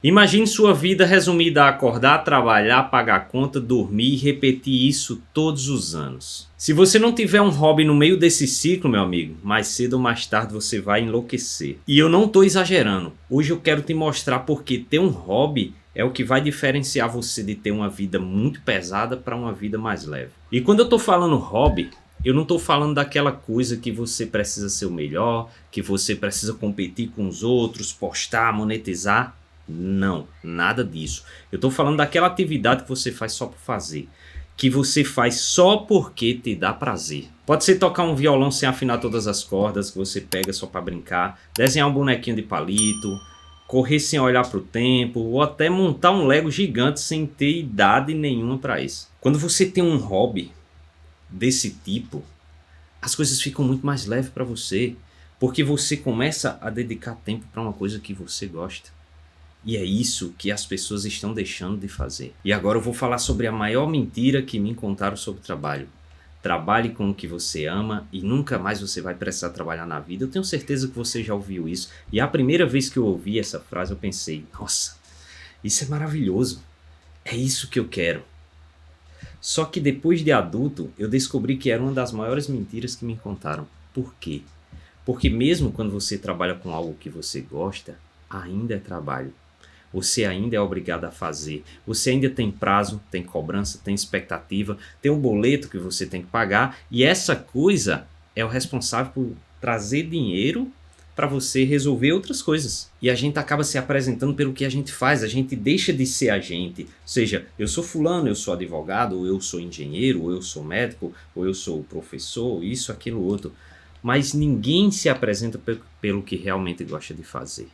Imagine sua vida resumida a acordar, trabalhar, pagar conta, dormir e repetir isso todos os anos. Se você não tiver um hobby no meio desse ciclo, meu amigo, mais cedo ou mais tarde você vai enlouquecer. E eu não estou exagerando. Hoje eu quero te mostrar porque ter um hobby é o que vai diferenciar você de ter uma vida muito pesada para uma vida mais leve. E quando eu estou falando hobby, eu não estou falando daquela coisa que você precisa ser o melhor, que você precisa competir com os outros, postar, monetizar. Não, nada disso. Eu estou falando daquela atividade que você faz só por fazer. Que você faz só porque te dá prazer. Pode ser tocar um violão sem afinar todas as cordas, que você pega só para brincar. Desenhar um bonequinho de palito. Correr sem olhar para o tempo. Ou até montar um Lego gigante sem ter idade nenhuma para isso. Quando você tem um hobby desse tipo, as coisas ficam muito mais leves para você. Porque você começa a dedicar tempo para uma coisa que você gosta. E é isso que as pessoas estão deixando de fazer. E agora eu vou falar sobre a maior mentira que me contaram sobre trabalho. Trabalhe com o que você ama e nunca mais você vai precisar trabalhar na vida. Eu tenho certeza que você já ouviu isso. E a primeira vez que eu ouvi essa frase eu pensei, nossa, isso é maravilhoso. É isso que eu quero. Só que depois de adulto eu descobri que era uma das maiores mentiras que me contaram. Por quê? Porque mesmo quando você trabalha com algo que você gosta, ainda é trabalho. Você ainda é obrigado a fazer. Você ainda tem prazo, tem cobrança, tem expectativa, tem um boleto que você tem que pagar. E essa coisa é o responsável por trazer dinheiro para você resolver outras coisas. E a gente acaba se apresentando pelo que a gente faz. A gente deixa de ser a gente. Ou seja, eu sou fulano, eu sou advogado, ou eu sou engenheiro, ou eu sou médico, ou eu sou professor, isso, aquilo, outro. Mas ninguém se apresenta pelo que realmente gosta de fazer.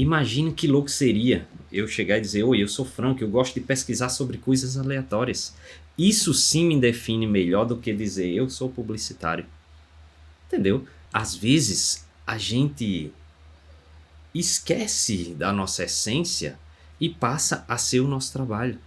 Imagine que louco seria eu chegar e dizer, oi, eu sou Franco, eu gosto de pesquisar sobre coisas aleatórias. Isso sim me define melhor do que dizer, eu sou publicitário. Entendeu? Às vezes a gente esquece da nossa essência e passa a ser o nosso trabalho.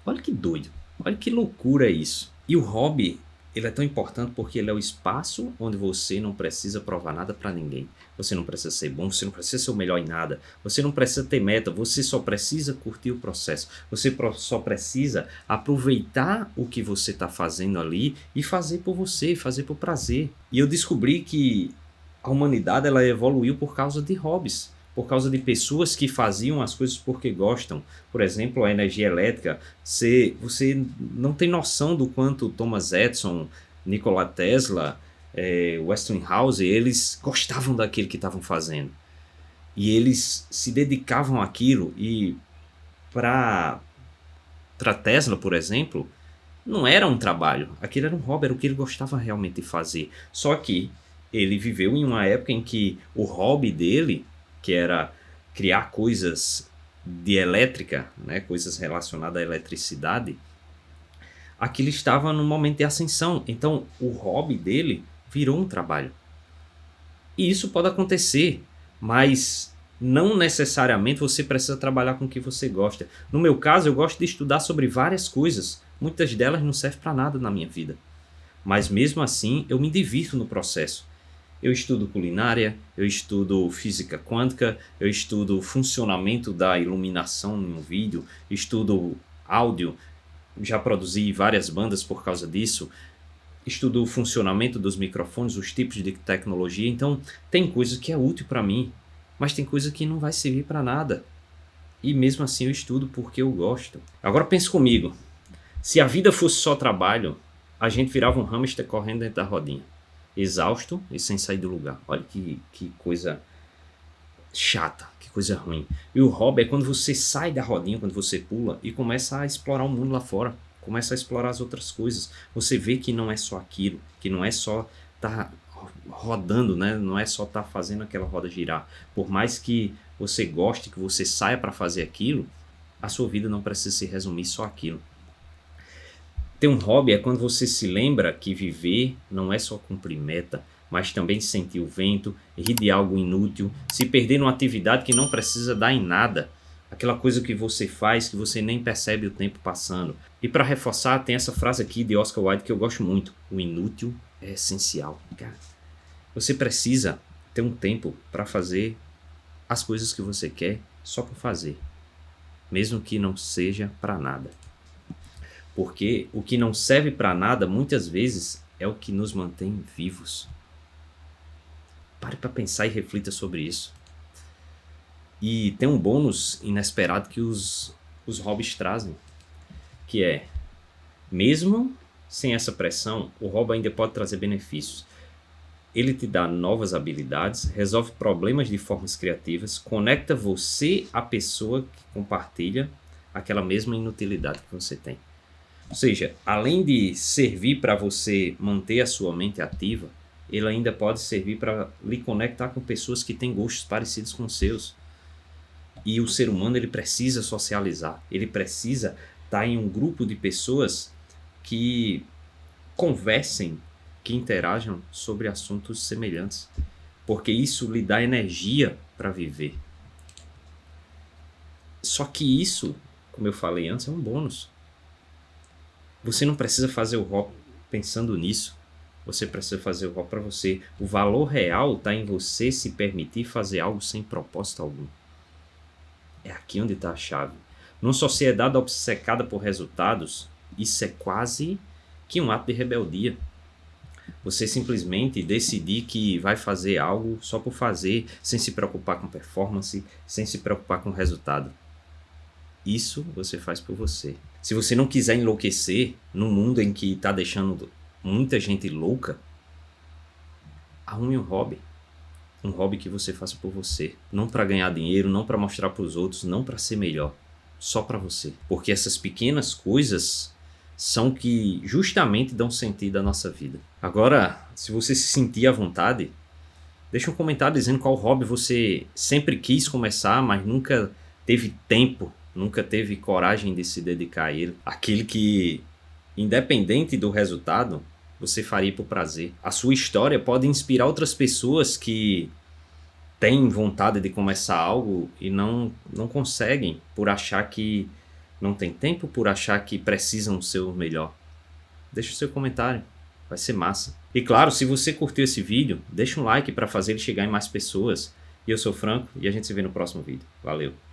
Olha que doido, olha que loucura isso. E o hobby, ele é tão importante porque ele é o espaço onde você não precisa provar nada para ninguém. Você não precisa ser bom, você não precisa ser o melhor em nada. Você não precisa ter meta, você só precisa curtir o processo. Você só precisa aproveitar o que você está fazendo ali e fazer por você, fazer por prazer. E eu descobri que a humanidade ela evoluiu por causa de hobbies. Por causa de pessoas que faziam as coisas porque gostam. Por exemplo, a energia elétrica. Você não tem noção do quanto Thomas Edison, Nikola Tesla, Westinghouse, eles gostavam daquilo que estavam fazendo. E eles se dedicavam àquilo. E para Tesla, por exemplo, não era um trabalho. Aquilo era um hobby, era o que ele gostava realmente de fazer. Só que ele viveu em uma época em que o hobby dele, que era criar coisas de elétrica, né, coisas relacionadas à eletricidade, aquilo estava num momento de ascensão. Então o hobby dele virou um trabalho. E isso pode acontecer, mas não necessariamente você precisa trabalhar com o que você gosta. No meu caso, eu gosto de estudar sobre várias coisas. Muitas delas não servem para nada na minha vida. Mas mesmo assim, eu me divirto no processo. Eu estudo culinária, eu estudo física quântica, eu estudo o funcionamento da iluminação em um vídeo, estudo áudio, já produzi várias bandas por causa disso, estudo o funcionamento dos microfones, os tipos de tecnologia. Então tem coisa que é útil para mim, mas tem coisa que não vai servir para nada. E mesmo assim eu estudo porque eu gosto. Agora pense comigo, se a vida fosse só trabalho, a gente virava um hamster correndo dentro da rodinha. Exausto e sem sair do lugar. Olha que coisa chata, que coisa ruim. E o hobby é quando você sai da rodinha, quando você pula e começa a explorar o mundo lá fora. Começa a explorar as outras coisas. Você vê que não é só aquilo, que não é só estar rodando, né? Não é só estar fazendo aquela roda girar. Por mais que você goste, que você saia para fazer aquilo, a sua vida não precisa se resumir só àquilo. Ter um hobby é quando você se lembra que viver não é só cumprir meta, mas também sentir o vento, rir de algo inútil, se perder numa atividade que não precisa dar em nada, aquela coisa que você faz que você nem percebe o tempo passando. E para reforçar, tem essa frase aqui de Oscar Wilde que eu gosto muito: o inútil é essencial. Cara, você precisa ter um tempo para fazer as coisas que você quer só por fazer, mesmo que não seja para nada. Porque o que não serve para nada, muitas vezes, é o que nos mantém vivos. Pare para pensar e reflita sobre isso. E tem um bônus inesperado que os hobbies trazem, que é, mesmo sem essa pressão, o hobby ainda pode trazer benefícios. Ele te dá novas habilidades, resolve problemas de formas criativas, conecta você à pessoa que compartilha aquela mesma inutilidade que você tem. Ou seja, além de servir para você manter a sua mente ativa, ele ainda pode servir para lhe conectar com pessoas que têm gostos parecidos com os seus. E o ser humano, ele precisa socializar, ele precisa estar em um grupo de pessoas que conversem, que interajam sobre assuntos semelhantes, porque isso lhe dá energia para viver. Só que isso, como eu falei antes, é um bônus. Você não precisa fazer o hobby pensando nisso. Você precisa fazer o hobby para você. O valor real está em você se permitir fazer algo sem propósito algum. É aqui onde está a chave. Numa sociedade obcecada por resultados, isso é quase que um ato de rebeldia. Você simplesmente decidir que vai fazer algo só por fazer, sem se preocupar com performance, sem se preocupar com resultado. Isso você faz por você. Se você não quiser enlouquecer num mundo em que está deixando muita gente louca, arrume um hobby. Um hobby que você faça por você. Não para ganhar dinheiro, não para mostrar para os outros, não para ser melhor. Só para você. Porque essas pequenas coisas são que justamente dão sentido à nossa vida. Agora, se você se sentir à vontade, deixa um comentário dizendo qual hobby você sempre quis começar, mas nunca teve tempo, nunca teve coragem de se dedicar a ele. Aquele que, independente do resultado, você faria por prazer. A sua história pode inspirar outras pessoas que têm vontade de começar algo e não conseguem, por achar que não tem tempo, por achar que precisam ser o melhor. Deixa o seu comentário, vai ser massa. E claro, se você curtiu esse vídeo, deixa um like para fazer ele chegar em mais pessoas. E eu sou o Franco e a gente se vê no próximo vídeo. Valeu!